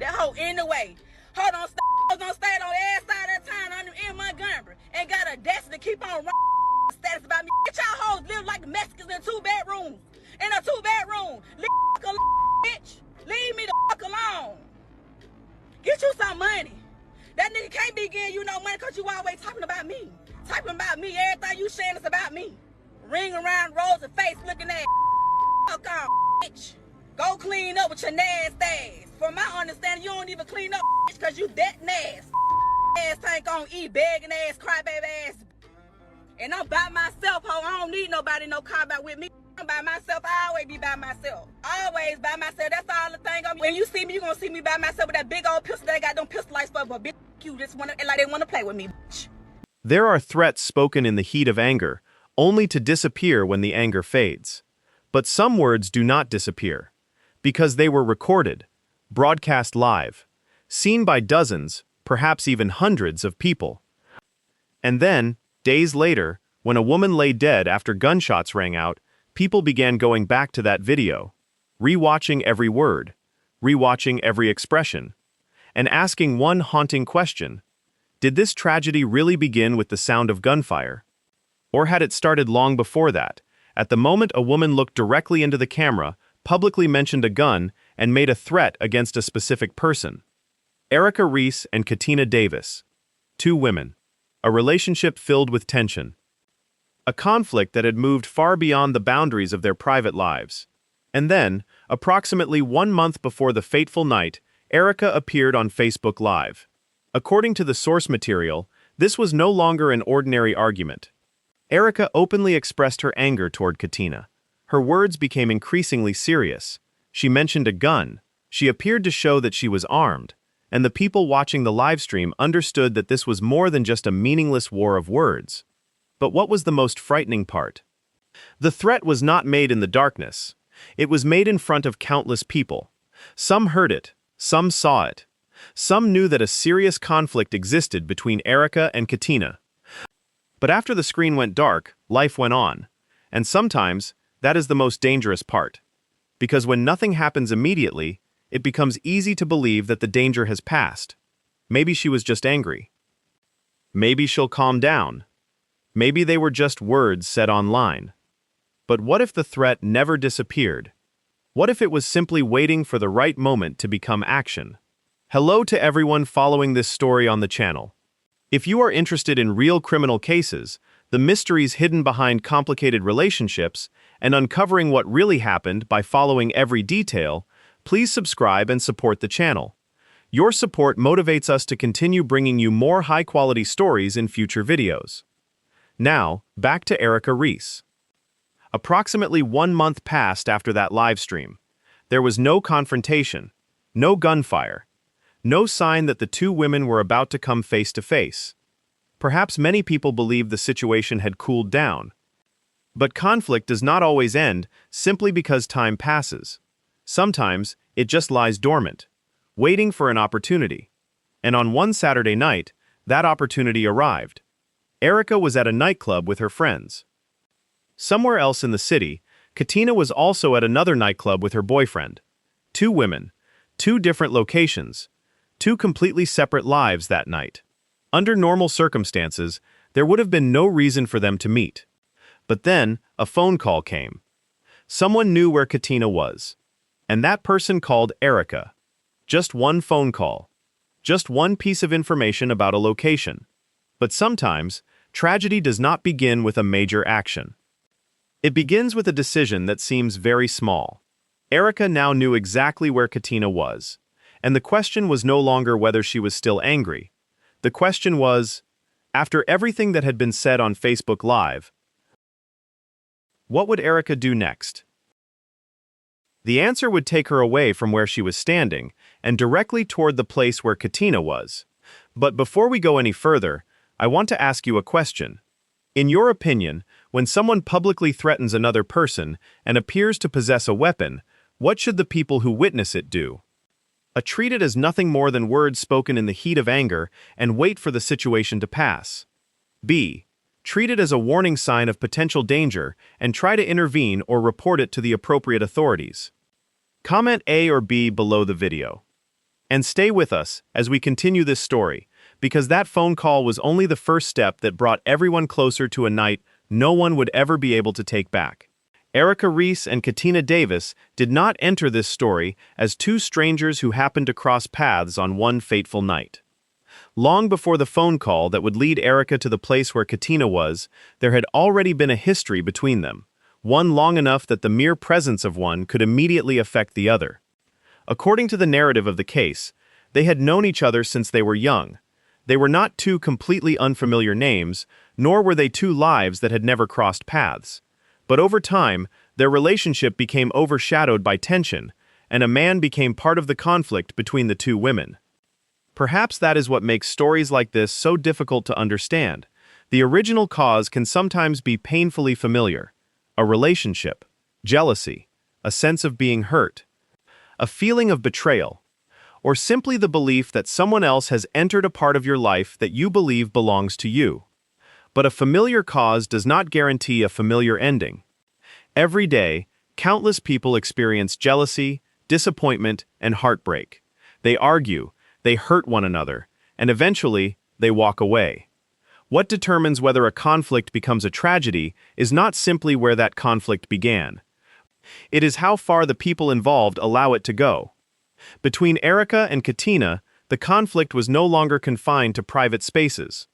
that hoe anyway. Hold on, gonna stay on the ass side of the town in Montgomery and got a desk to keep on status about me. Get y'all hoes live like Mexicans in 2 bedrooms. In a 2-bedroom. Leave alone, bitch. Leave me the fuck alone. Get you some money. That nigga can't be getting you no money because you always talking about me. Talking about me. Everything you saying is about me. Ring around rolls of face looking at fuck on, bitch. Go clean up with your nasty ass. From my understanding, you don't even clean up, bitch, because you that nasty. Ass ain't gonna eat, begging ass, crybaby ass. And I'm by myself, ho. I don't need nobody no combat with me. I'm by myself. I always be by myself. Always by myself. That's all the thing. When you see me, you gonna see me by myself with that big old pistol that got them pistol lights for. But bitch, you just wanna like they wanna play with me, bitch. There are threats spoken in the heat of anger, only to disappear when the anger fades. But some words do not disappear, because they were recorded, broadcast live, seen by dozens, perhaps even hundreds of people. And then, days later, when a woman lay dead after gunshots rang out, people began going back to that video, rewatching every word, rewatching every expression, and asking one haunting question: did this tragedy really begin with the sound of gunfire? Or had it started long before that, at the moment a woman looked directly into the camera, publicly mentioned a gun, and made a threat against a specific person? Erica Reese and Katina Davis. 2 women. A relationship filled with tension. A conflict that had moved far beyond the boundaries of their private lives. And then, approximately 1 month before the fateful night, Erica appeared on Facebook Live. According to the source material, this was no longer an ordinary argument. Erica openly expressed her anger toward Katina. Her words became increasingly serious. She mentioned a gun. She appeared to show that she was armed. And the people watching the livestream understood that this was more than just a meaningless war of words. But what was the most frightening part? The threat was not made in the darkness. It was made in front of countless people. Some heard it. Some saw it. Some knew that a serious conflict existed between Erica and Katina. But after the screen went dark, life went on. And sometimes, that is the most dangerous part. Because when nothing happens immediately, it becomes easy to believe that the danger has passed. Maybe she was just angry. Maybe she'll calm down. Maybe they were just words said online. But what if the threat never disappeared? What if it was simply waiting for the right moment to become action? Hello to everyone following this story on the channel. If you are interested in real criminal cases, the mysteries hidden behind complicated relationships, and uncovering what really happened by following every detail, please subscribe and support the channel. Your support motivates us to continue bringing you more high-quality stories in future videos. Now, back to Erica Reese. Approximately 1 month passed after that live stream. There was no confrontation, no gunfire, no sign that the 2 women were about to come face to face. Perhaps many people believed the situation had cooled down. But conflict does not always end simply because time passes. Sometimes, it just lies dormant, waiting for an opportunity. And on one Saturday night, that opportunity arrived. Erica was at a nightclub with her friends. Somewhere else in the city, Katina was also at another nightclub with her boyfriend. 2 women, 2 different locations, 2 completely separate lives that night. Under normal circumstances, there would have been no reason for them to meet. But then, a phone call came. Someone knew where Katina was. And that person called Erica. Just one phone call. Just one piece of information about a location. But sometimes, tragedy does not begin with a major action. It begins with a decision that seems very small. Erica now knew exactly where Katina was. And the question was no longer whether she was still angry. The question was, after everything that had been said on Facebook Live, what would Erica do next? The answer would take her away from where she was standing and directly toward the place where Katina was. But before we go any further, I want to ask you a question. In your opinion, when someone publicly threatens another person and appears to possess a weapon, what should the people who witness it do? Treat it as nothing more than words spoken in the heat of anger and wait for the situation to pass. B. Treat it as a warning sign of potential danger and try to intervene or report it to the appropriate authorities. Comment A or B below the video. And stay with us as we continue this story, because that phone call was only the first step that brought everyone closer to a night no one would ever be able to take back. Erica Reese and Katina Davis did not enter this story as two strangers who happened to cross paths on one fateful night. Long before the phone call that would lead Erica to the place where Katina was, there had already been a history between them, one long enough that the mere presence of one could immediately affect the other. According to the narrative of the case, they had known each other since they were young. They were not two completely unfamiliar names, nor were they two lives that had never crossed paths. But over time, their relationship became overshadowed by tension, and a man became part of the conflict between the two women. Perhaps that is what makes stories like this so difficult to understand. The original cause can sometimes be painfully familiar. A relationship, jealousy, a sense of being hurt, a feeling of betrayal, or simply the belief that someone else has entered a part of your life that you believe belongs to you. But a familiar cause does not guarantee a familiar ending. Every day, countless people experience jealousy, disappointment, and heartbreak. They argue, they hurt one another, and eventually, they walk away. What determines whether a conflict becomes a tragedy is not simply where that conflict began. It is how far the people involved allow it to go. Between Erica and Katina, the conflict was no longer confined to private spaces.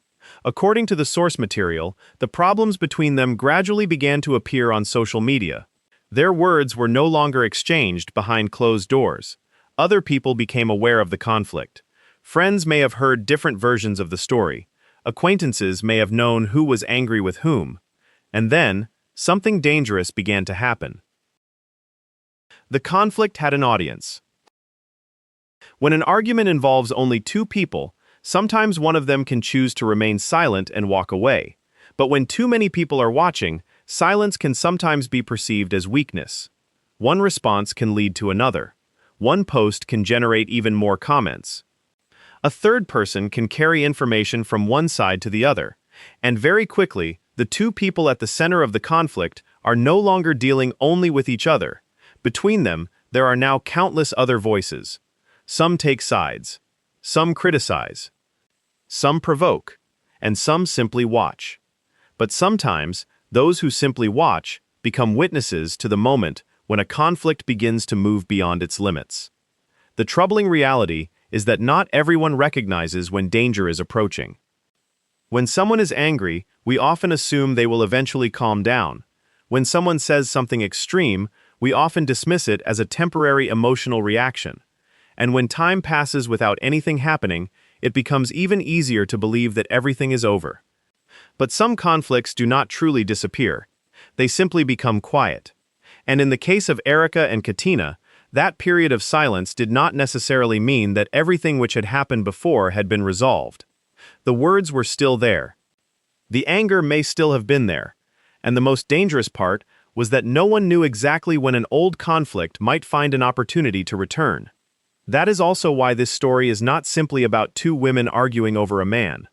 According to the source material, the problems between them gradually began to appear on social media. Their words were no longer exchanged behind closed doors. Other people became aware of the conflict. Friends may have heard different versions of the story. Acquaintances may have known who was angry with whom. And then, something dangerous began to happen. The conflict had an audience. When an argument involves only two people, sometimes one of them can choose to remain silent and walk away. But when too many people are watching, silence can sometimes be perceived as weakness. One response can lead to another. One post can generate even more comments. A third person can carry information from one side to the other. And very quickly, the two people at the center of the conflict are no longer dealing only with each other. Between them, there are now countless other voices. Some take sides. Some criticize. Some provoke. And some simply watch. But sometimes, those who simply watch become witnesses to the moment when a conflict begins to move beyond its limits. The troubling reality is that not everyone recognizes when danger is approaching. When someone is angry, we often assume they will eventually calm down. When someone says something extreme, we often dismiss it as a temporary emotional reaction. And when time passes without anything happening, it becomes even easier to believe that everything is over. But some conflicts do not truly disappear. They simply become quiet. And in the case of Erica and Katina, that period of silence did not necessarily mean that everything which had happened before had been resolved. The words were still there. The anger may still have been there. And the most dangerous part was that no one knew exactly when an old conflict might find an opportunity to return. That is also why this story is not simply about two women arguing over a man.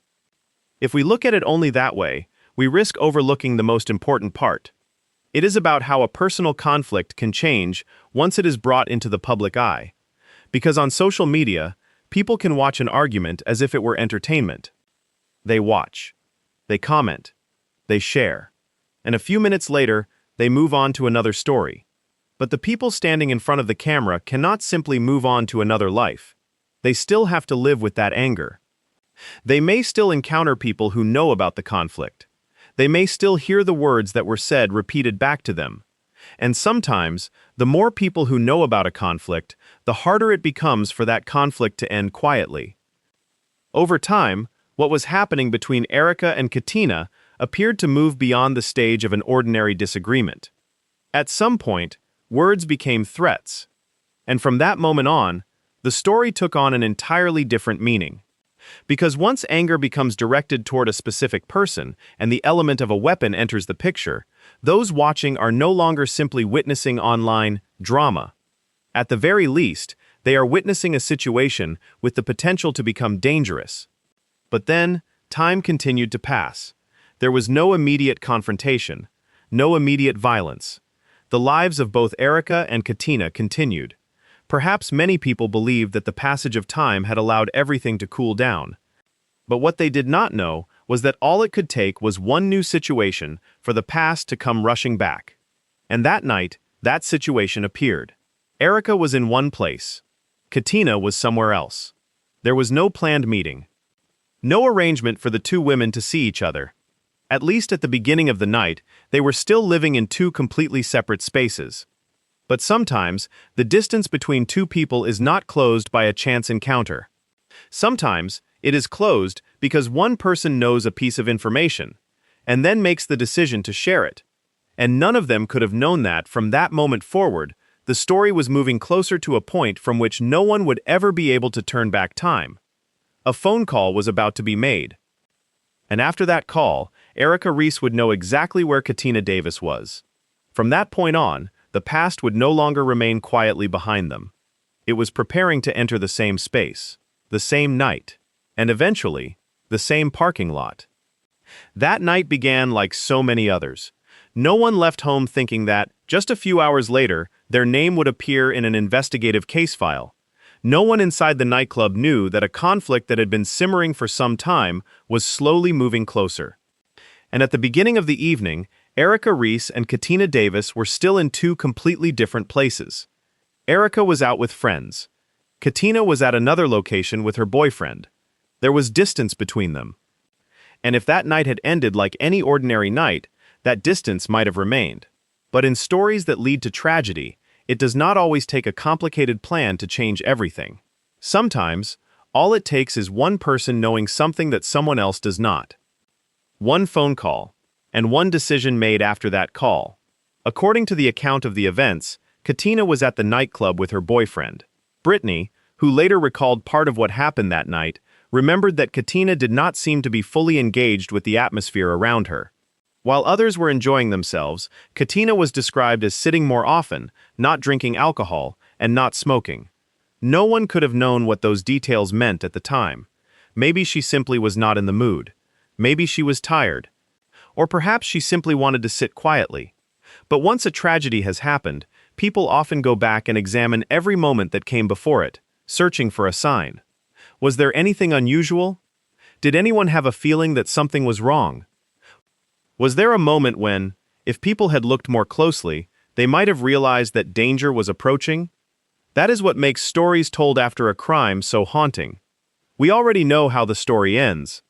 If we look at it only that way, we risk overlooking the most important part. It is about how a personal conflict can change once it is brought into the public eye. Because on social media, people can watch an argument as if it were entertainment. They watch. They comment. They share. And a few minutes later, they move on to another story. But the people standing in front of the camera cannot simply move on to another life. They still have to live with that anger. They may still encounter people who know about the conflict. They may still hear the words that were said repeated back to them. And sometimes, the more people who know about a conflict, the harder it becomes for that conflict to end quietly. Over time, what was happening between Erica and Katina appeared to move beyond the stage of an ordinary disagreement. At some point, words became threats. And from that moment on, the story took on an entirely different meaning. Because once anger becomes directed toward a specific person and the element of a weapon enters the picture, those watching are no longer simply witnessing online drama. At the very least, they are witnessing a situation with the potential to become dangerous. But then, time continued to pass. There was no immediate confrontation, no immediate violence. The lives of both Erica and Katina continued. Perhaps many people believed that the passage of time had allowed everything to cool down. But what they did not know was that all it could take was one new situation for the past to come rushing back. And that night, that situation appeared. Erica was in one place. Katina was somewhere else. There was no planned meeting. No arrangement for the two women to see each other. At least at the beginning of the night, they were still living in two completely separate spaces. But sometimes, the distance between two people is not closed by a chance encounter. Sometimes, it is closed because one person knows a piece of information, and then makes the decision to share it. And none of them could have known that from that moment forward, the story was moving closer to a point from which no one would ever be able to turn back time. A phone call was about to be made. And after that call, Reese would know exactly where Katina Davis was. From that point on, the past would no longer remain quietly behind them. It was preparing to enter the same space, the same night, and eventually, the same parking lot. That night began like so many others. No one left home thinking that, just a few hours later, their name would appear in an investigative case file. No one inside the nightclub knew that a conflict that had been simmering for some time was slowly moving closer. And at the beginning of the evening, Reese and Katina Davis were still in two completely different places. Erica was out with friends. Katina was at another location with her boyfriend. There was distance between them. And if that night had ended like any ordinary night, that distance might have remained. But in stories that lead to tragedy, it does not always take a complicated plan to change everything. Sometimes, all it takes is one person knowing something that someone else does not. One phone call, and one decision made after that call. According to the account of the events, Katina was at the nightclub with her boyfriend. Brittany, who later recalled part of what happened that night, remembered that Katina did not seem to be fully engaged with the atmosphere around her. While others were enjoying themselves, Katina was described as sitting more often, not drinking alcohol, and not smoking. No one could have known what those details meant at the time. Maybe she simply was not in the mood. Maybe she was tired. Or perhaps she simply wanted to sit quietly. But once a tragedy has happened, people often go back and examine every moment that came before it, searching for a sign. Was there anything unusual? Did anyone have a feeling that something was wrong? Was there a moment when, if people had looked more closely, they might have realized that danger was approaching? That is what makes stories told after a crime so haunting. We already know how the story ends.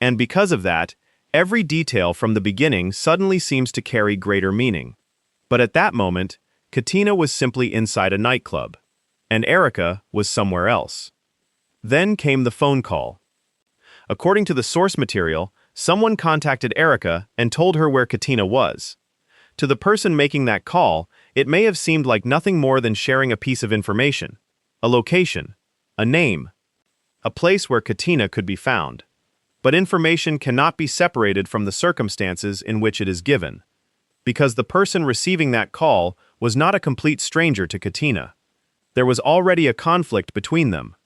And because of that, every detail from the beginning suddenly seems to carry greater meaning. But at that moment, Katina was simply inside a nightclub, and Erica was somewhere else. Then came the phone call. According to the source material, someone contacted Erica and told her where Katina was. To the person making that call, it may have seemed like nothing more than sharing a piece of information, a location, a name, a place where Katina could be found. But information cannot be separated from the circumstances in which it is given, because the person receiving that call was not a complete stranger to Katina. There was already a conflict between them.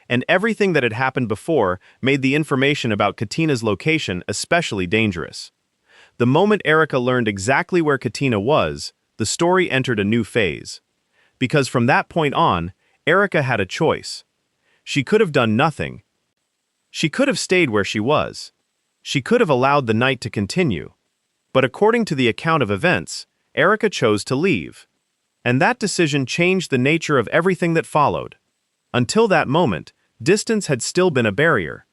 And everything that had happened before made the information about Katina's location especially dangerous. The moment Erica learned exactly where Katina was, the story entered a new phase. Because from that point on, Erica had a choice. She could have done nothing. She could have stayed where she was. She could have allowed the night to continue. But according to the account of events, Erica chose to leave. And that decision changed the nature of everything that followed. Until that moment, distance had still been a barrier.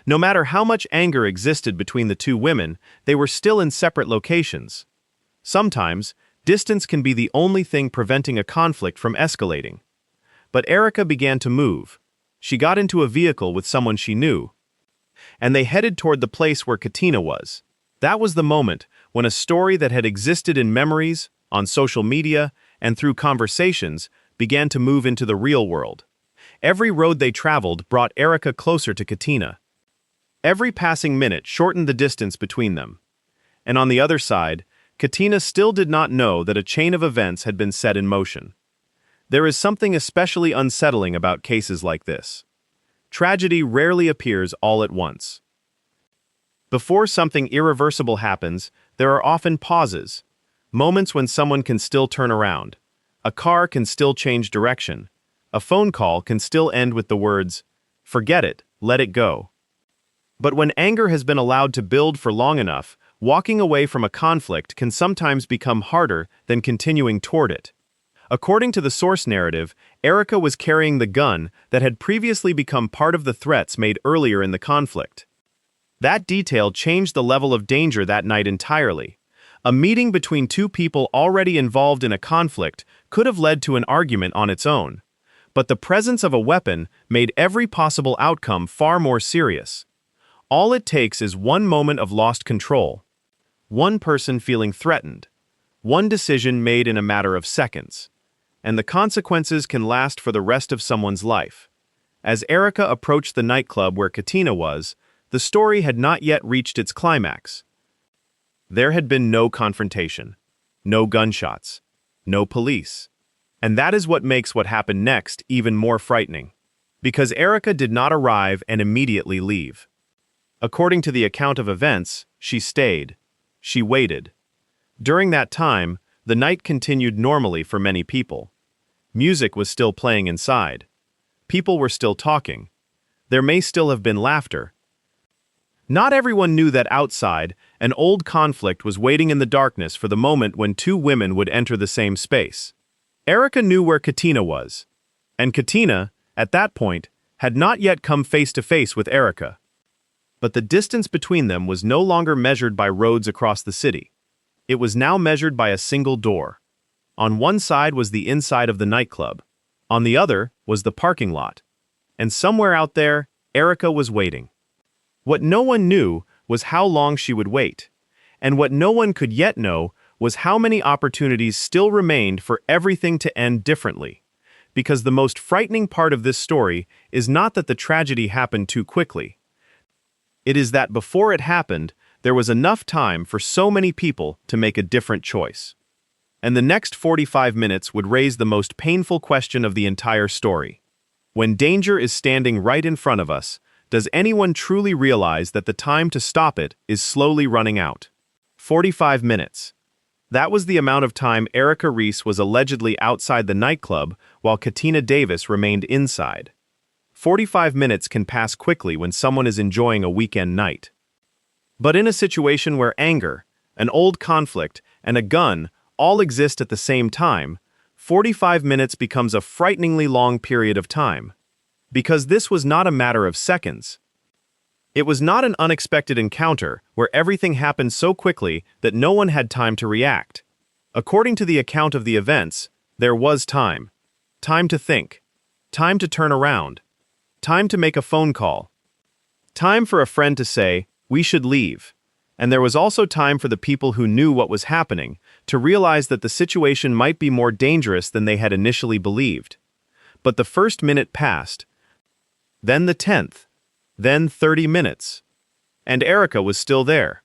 No matter how much anger existed between the two women, they were still in separate locations. Sometimes, distance can be the only thing preventing a conflict from escalating. But Erica began to move. She got into a vehicle with someone she knew. And they headed toward the place where Katina was. That was the moment when a story that had existed in memories, on social media, and through conversations began to move into the real world. Every road they traveled brought Erica closer to Katina. Every passing minute shortened the distance between them. And on the other side, Katina still did not know that a chain of events had been set in motion. There is something especially unsettling about cases like this. Tragedy rarely appears all at once. Before something irreversible happens, there are often pauses, moments when someone can still turn around, A car can still change direction. A phone call can still end with the words, "Forget it, let it go." But when anger has been allowed to build for long enough, walking away from a conflict can sometimes become harder than continuing toward it. According to the source narrative, Erica was carrying the gun that had previously become part of the threats made earlier in the conflict. That detail changed the level of danger that night entirely. A meeting between two people already involved in a conflict could have led to an argument on its own. But the presence of a weapon made every possible outcome far more serious. All it takes is one moment of lost control, one person feeling threatened, one decision made in a matter of seconds, and the consequences can last for the rest of someone's life. As Erica approached the nightclub where Katina was, the story had not yet reached its climax. There had been no confrontation, no gunshots, no police. And that is what makes what happened next even more frightening. Because Erica did not arrive and immediately leave. According to the account of events, she stayed. She waited. During that time, the night continued normally for many people. Music was still playing inside. People were still talking. There may still have been laughter. Not everyone knew that outside, an old conflict was waiting in the darkness for the moment when two women would enter the same space. Erica knew where Katina was. And Katina, at that point, had not yet come face to face with Erica. But the distance between them was no longer measured by roads across the city. It was now measured by a single door. On one side was the inside of the nightclub. On the other was the parking lot. And somewhere out there, Erica was waiting. What no one knew was how long she would wait. And what no one could yet know was how many opportunities still remained for everything to end differently. Because the most frightening part of this story is not that the tragedy happened too quickly. It is that before it happened, there was enough time for so many people to make a different choice. And the next 45 minutes would raise the most painful question of the entire story. When danger is standing right in front of us, does anyone truly realize that the time to stop it is slowly running out? 45 minutes. That was the amount of time Erica Reese was allegedly outside the nightclub while Katina Davis remained inside. 45 minutes can pass quickly when someone is enjoying a weekend night. But in a situation where anger, an old conflict, and a gun all exist at the same time, 45 minutes becomes a frighteningly long period of time. Because this was not a matter of seconds. It was not an unexpected encounter where everything happened so quickly that no one had time to react. According to the account of the events, there was time. Time to think. Time to turn around. Time to make a phone call. Time for a friend to say, "We should leave." And there was also time for the people who knew what was happening to realize that the situation might be more dangerous than they had initially believed. But the first minute passed. Then the 10th. Then 30 minutes. And Erica was still there.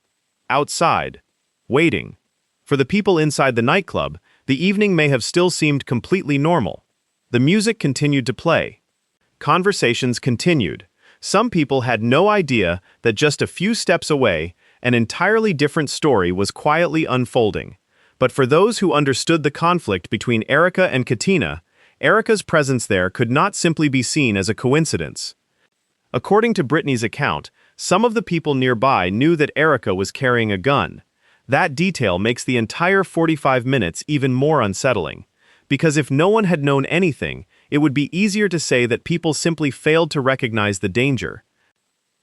Outside. Waiting. For the people inside the nightclub, the evening may have still seemed completely normal. The music continued to play. Conversations continued. Some people had no idea that just a few steps away, an entirely different story was quietly unfolding. But for those who understood the conflict between Erica and Katina, Erica's presence there could not simply be seen as a coincidence. According to Brittany's account, some of the people nearby knew that Erica was carrying a gun. That detail makes the entire 45 minutes even more unsettling. Because if no one had known anything, it would be easier to say that people simply failed to recognize the danger.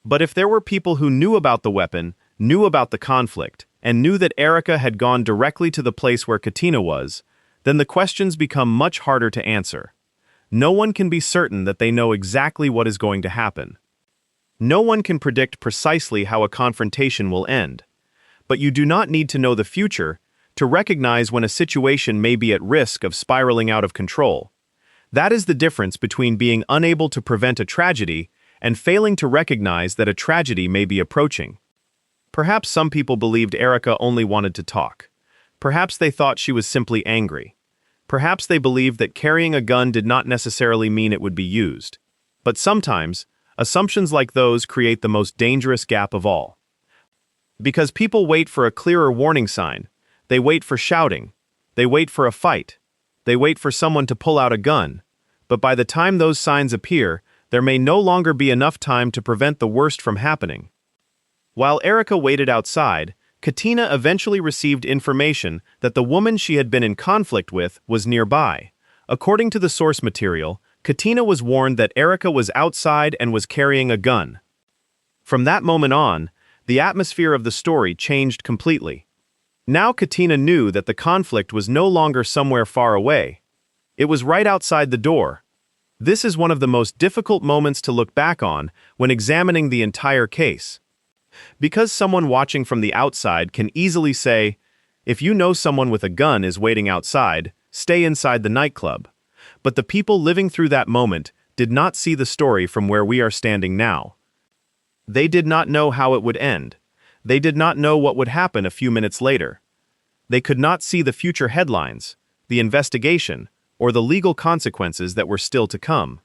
But if there were people who knew about the weapon, knew about the conflict, and knew that Erica had gone directly to the place where Katina was, then the questions become much harder to answer. No one can be certain that they know exactly what is going to happen. No one can predict precisely how a confrontation will end. But you do not need to know the future to recognize when a situation may be at risk of spiraling out of control. That is the difference between being unable to prevent a tragedy and failing to recognize that a tragedy may be approaching. Perhaps some people believed Erica only wanted to talk. Perhaps they thought she was simply angry. Perhaps they believed that carrying a gun did not necessarily mean it would be used. But sometimes, assumptions like those create the most dangerous gap of all. Because people wait for a clearer warning sign, they wait for shouting, they wait for a fight, They wait for someone to pull out a gun, but by the time those signs appear, there may no longer be enough time to prevent the worst from happening. While Erica waited outside, Katina eventually received information that the woman she had been in conflict with was nearby. According to the source material, Katina was warned that Erica was outside and was carrying a gun. From that moment on, the atmosphere of the story changed completely. Now Katina knew that the conflict was no longer somewhere far away. It was right outside the door. This is one of the most difficult moments to look back on when examining the entire case. Because someone watching from the outside can easily say, if you know someone with a gun is waiting outside, stay inside the nightclub. But the people living through that moment did not see the story from where we are standing now. They did not know how it would end. They did not know what would happen a few minutes later. They could not see the future headlines, the investigation, or the legal consequences that were still to come.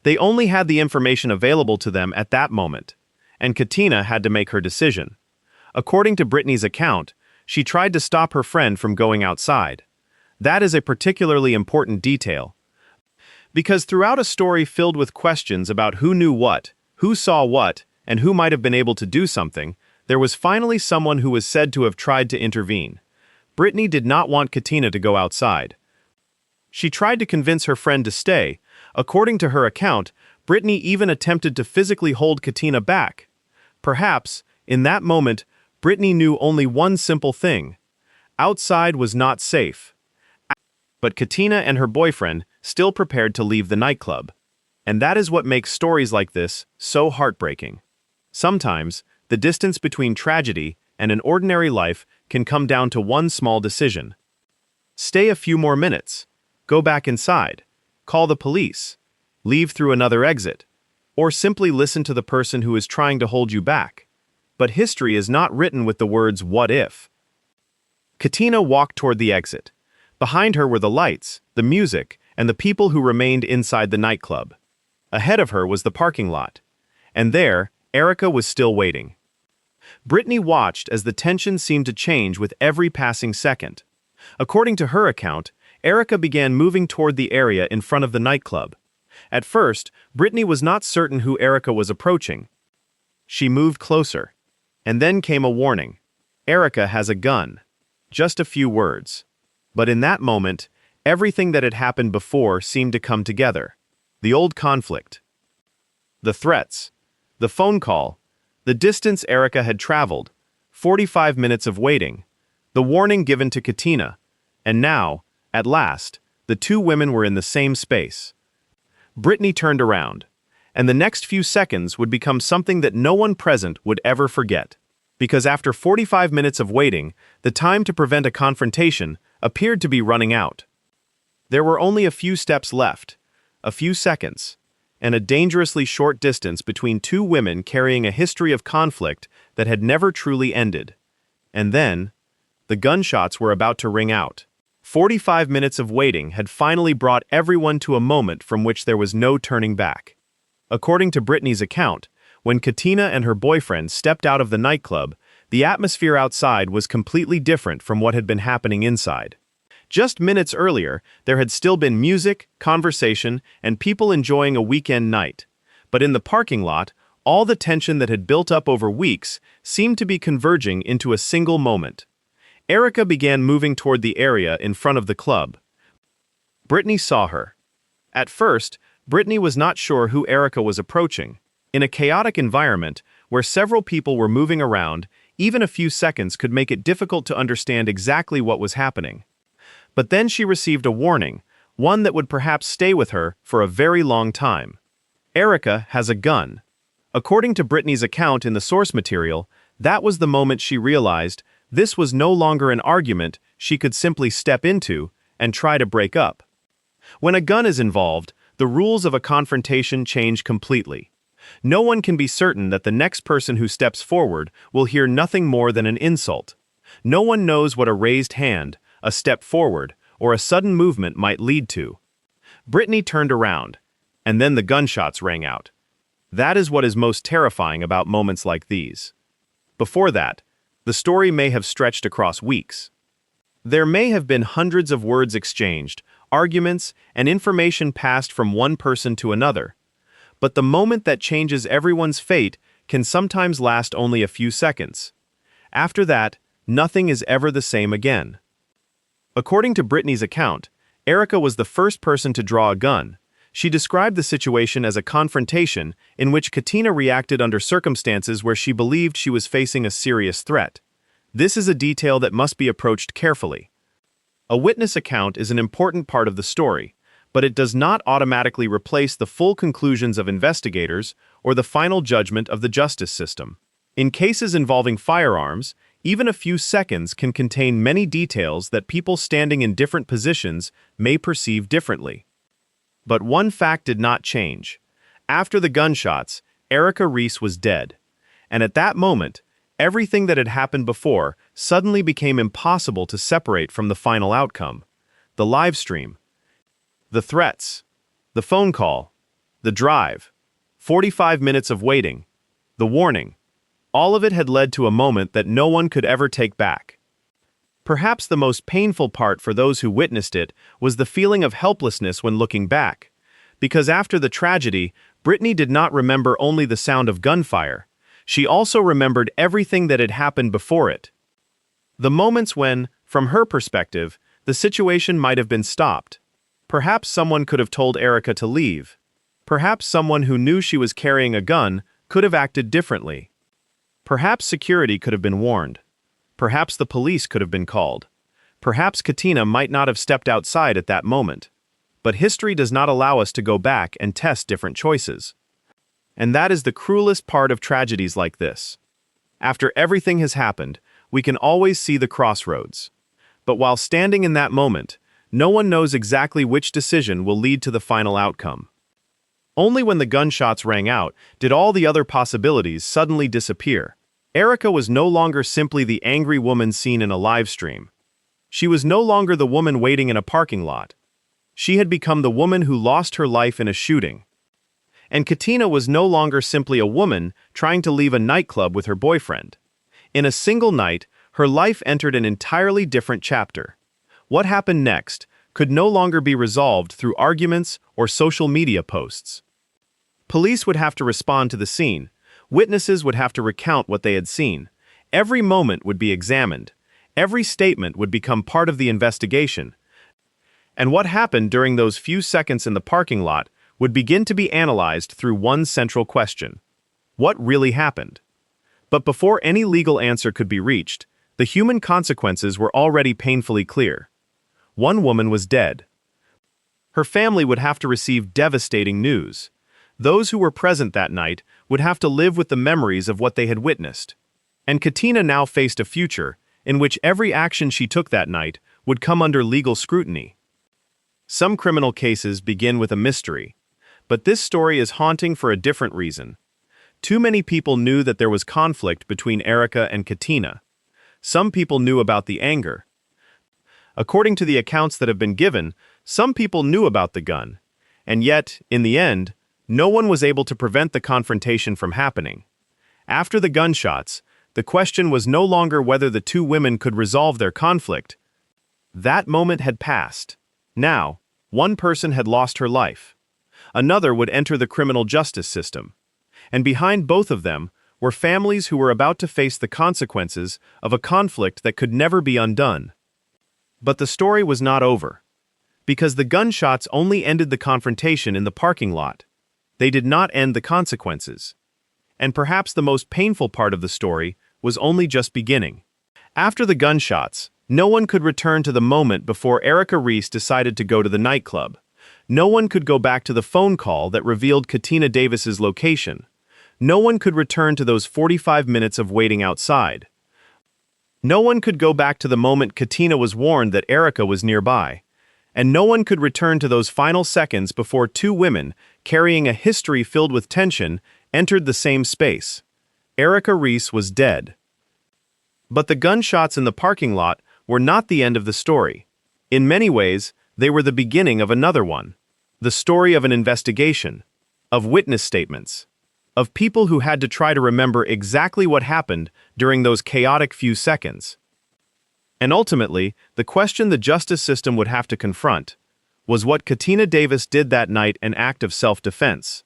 They only had the information available to them at that moment, and Katina had to make her decision. According to Brittany's account, she tried to stop her friend from going outside. That is a particularly important detail, because throughout a story filled with questions about who knew what, who saw what, and who might have been able to do something, there was finally someone who was said to have tried to intervene. Brittany did not want Katina to go outside. She tried to convince her friend to stay. According to her account, Brittany even attempted to physically hold Katina back. Perhaps, in that moment, Brittany knew only one simple thing. Outside was not safe. But Katina and her boyfriend still prepared to leave the nightclub. And that is what makes stories like this so heartbreaking. Sometimes, the distance between tragedy and an ordinary life can come down to one small decision. Stay a few more minutes. Go back inside. Call the police. Leave through another exit. Or simply listen to the person who is trying to hold you back. But history is not written with the words, "what if?" Katina walked toward the exit. Behind her were the lights, the music, and the people who remained inside the nightclub. Ahead of her was the parking lot. And there, Erica was still waiting. Brittany watched as the tension seemed to change with every passing second. According to her account, Erica began moving toward the area in front of the nightclub. At first, Brittany was not certain who Erica was approaching. She moved closer. And then came a warning. Erica has a gun. Just a few words. But in that moment, everything that had happened before seemed to come together. The old conflict. The threats. The phone call. The distance Erica had traveled. 45 minutes of waiting. The warning given to Katina. And now, at last, the two women were in the same space. Brittany turned around, and the next few seconds would become something that no one present would ever forget. Because after 45 minutes of waiting, the time to prevent a confrontation appeared to be running out. There were only a few steps left, a few seconds, and a dangerously short distance between two women carrying a history of conflict that had never truly ended. And then, the gunshots were about to ring out. 45 minutes of waiting had finally brought everyone to a moment from which there was no turning back. According to Brittany's account, when Katina and her boyfriend stepped out of the nightclub, the atmosphere outside was completely different from what had been happening inside. Just minutes earlier, there had still been music, conversation, and people enjoying a weekend night. But in the parking lot, all the tension that had built up over weeks seemed to be converging into a single moment. Erica began moving toward the area in front of the club. Brittany saw her. At first, Brittany was not sure who Erica was approaching. In a chaotic environment, where several people were moving around, even a few seconds could make it difficult to understand exactly what was happening. But then she received a warning, one that would perhaps stay with her for a very long time. Erica has a gun. According to Brittany's account in the source material, that was the moment she realized this was no longer an argument she could simply step into and try to break up. When a gun is involved, the rules of a confrontation change completely. No one can be certain that the next person who steps forward will hear nothing more than an insult. No one knows what a raised hand, a step forward, or a sudden movement might lead to. Brittany turned around, and then the gunshots rang out. That is what is most terrifying about moments like these. Before that, the story may have stretched across weeks. There may have been hundreds of words exchanged, arguments, and information passed from one person to another. But the moment that changes everyone's fate can sometimes last only a few seconds. After that, nothing is ever the same again. According to Brittany's account, Erica was the first person to draw a gun. She described the situation as a confrontation in which Katina reacted under circumstances where she believed she was facing a serious threat. This is a detail that must be approached carefully. A witness account is an important part of the story, but it does not automatically replace the full conclusions of investigators or the final judgment of the justice system. In cases involving firearms, even a few seconds can contain many details that people standing in different positions may perceive differently. But one fact did not change. After the gunshots, Erica Reese was dead. And at that moment, everything that had happened before suddenly became impossible to separate from the final outcome. The live stream, the threats, the phone call, the drive, 45 minutes of waiting, the warning. All of it had led to a moment that no one could ever take back. Perhaps the most painful part for those who witnessed it was the feeling of helplessness when looking back. Because after the tragedy, Brittany did not remember only the sound of gunfire. She also remembered everything that had happened before it. The moments when, from her perspective, the situation might have been stopped. Perhaps someone could have told Erica to leave. Perhaps someone who knew she was carrying a gun could have acted differently. Perhaps security could have been warned. Perhaps the police could have been called. Perhaps Katina might not have stepped outside at that moment. But history does not allow us to go back and test different choices. And that is the cruelest part of tragedies like this. After everything has happened, we can always see the crossroads. But while standing in that moment, no one knows exactly which decision will lead to the final outcome. Only when the gunshots rang out did all the other possibilities suddenly disappear. Erica was no longer simply the angry woman seen in a live stream. She was no longer the woman waiting in a parking lot. She had become the woman who lost her life in a shooting. And Katina was no longer simply a woman trying to leave a nightclub with her boyfriend. In a single night, her life entered an entirely different chapter. What happened next could no longer be resolved through arguments or social media posts. Police would have to respond to the scene. Witnesses would have to recount what they had seen. Every moment would be examined. Every statement would become part of the investigation. And what happened during those few seconds in the parking lot would begin to be analyzed through one central question. What really happened? But before any legal answer could be reached, the human consequences were already painfully clear. One woman was dead. Her family would have to receive devastating news. Those who were present that night would have to live with the memories of what they had witnessed. And Katina now faced a future in which every action she took that night would come under legal scrutiny. Some criminal cases begin with a mystery. But this story is haunting for a different reason. Too many people knew that there was conflict between Erica and Katina. Some people knew about the anger. According to the accounts that have been given, some people knew about the gun. And yet, in the end, no one was able to prevent the confrontation from happening. After the gunshots, the question was no longer whether the two women could resolve their conflict. That moment had passed. Now, one person had lost her life. Another would enter the criminal justice system. And behind both of them were families who were about to face the consequences of a conflict that could never be undone. But the story was not over. Because the gunshots only ended the confrontation in the parking lot. They did not end the consequences. And perhaps the most painful part of the story was only just beginning. After the gunshots, no one could return to the moment before Erica Reese decided to go to the nightclub. No one could go back to the phone call that revealed Katina Davis's location. No one could return to those 45 minutes of waiting outside. No one could go back to the moment Katina was warned that Erica was nearby. And no one could return to those final seconds before two women, carrying a history filled with tension, entered the same space. Erica Reese was dead. But the gunshots in the parking lot were not the end of the story. In many ways, they were the beginning of another one. The story of an investigation, of witness statements, of people who had to try to remember exactly what happened during those chaotic few seconds. And ultimately, the question the justice system would have to confront was what Katina Davis did that night an act of self-defense.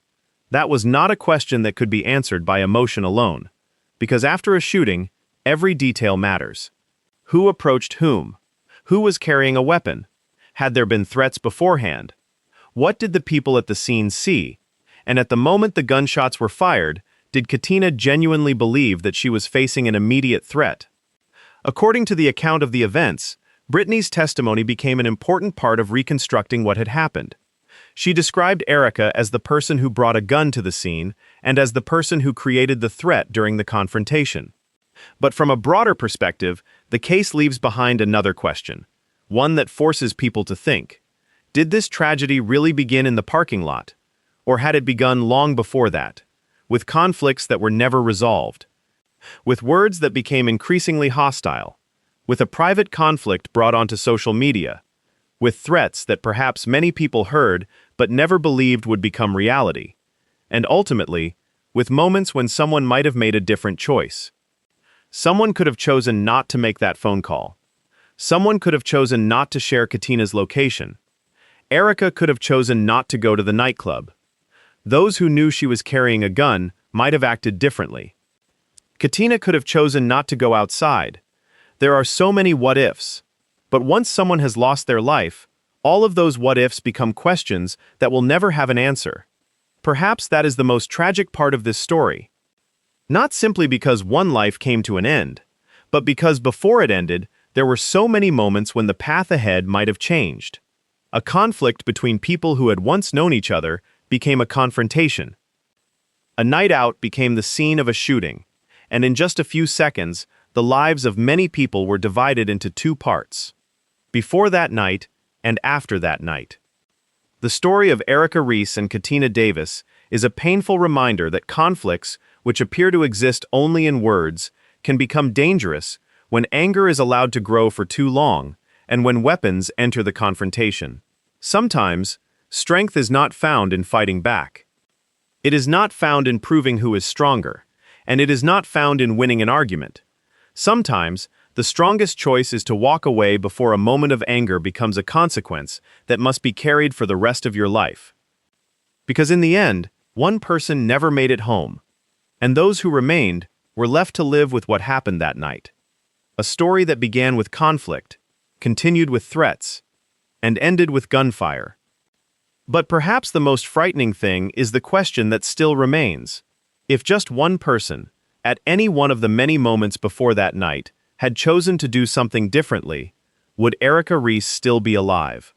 That was not a question that could be answered by emotion alone, because after a shooting, every detail matters. Who approached whom? Who was carrying a weapon? Had there been threats beforehand? What did the people at the scene see? And at the moment the gunshots were fired, did Katina genuinely believe that she was facing an immediate threat? According to the account of the events, Brittany's testimony became an important part of reconstructing what had happened. She described Erica as the person who brought a gun to the scene and as the person who created the threat during the confrontation. But from a broader perspective, the case leaves behind another question, one that forces people to think. Did this tragedy really begin in the parking lot? Or had it begun long before that, with conflicts that were never resolved? With words that became increasingly hostile? With a private conflict brought onto social media? With threats that perhaps many people heard but never believed would become reality? And ultimately, with moments when someone might have made a different choice. Someone could have chosen not to make that phone call. Someone could have chosen not to share Katina's location. Erica could have chosen not to go to the nightclub. Those who knew she was carrying a gun might have acted differently. Katina could have chosen not to go outside. There are so many what-ifs. But once someone has lost their life, all of those what-ifs become questions that will never have an answer. Perhaps that is the most tragic part of this story. Not simply because one life came to an end, but because before it ended, there were so many moments when the path ahead might have changed. A conflict between people who had once known each other became a confrontation. A night out became the scene of a shooting, and in just a few seconds, the lives of many people were divided into two parts. Before that night and after that night. The story of Erica Reese and Katina Davis is a painful reminder that conflicts, which appear to exist only in words, can become dangerous when anger is allowed to grow for too long and when weapons enter the confrontation. Sometimes, strength is not found in fighting back. It is not found in proving who is stronger, and it is not found in winning an argument. Sometimes, the strongest choice is to walk away before a moment of anger becomes a consequence that must be carried for the rest of your life. Because in the end, one person never made it home, and those who remained were left to live with what happened that night. A story that began with conflict, continued with threats, and ended with gunfire. But perhaps the most frightening thing is the question that still remains. If just one person, at any one of the many moments before that night, had chosen to do something differently, would Erica Reese still be alive?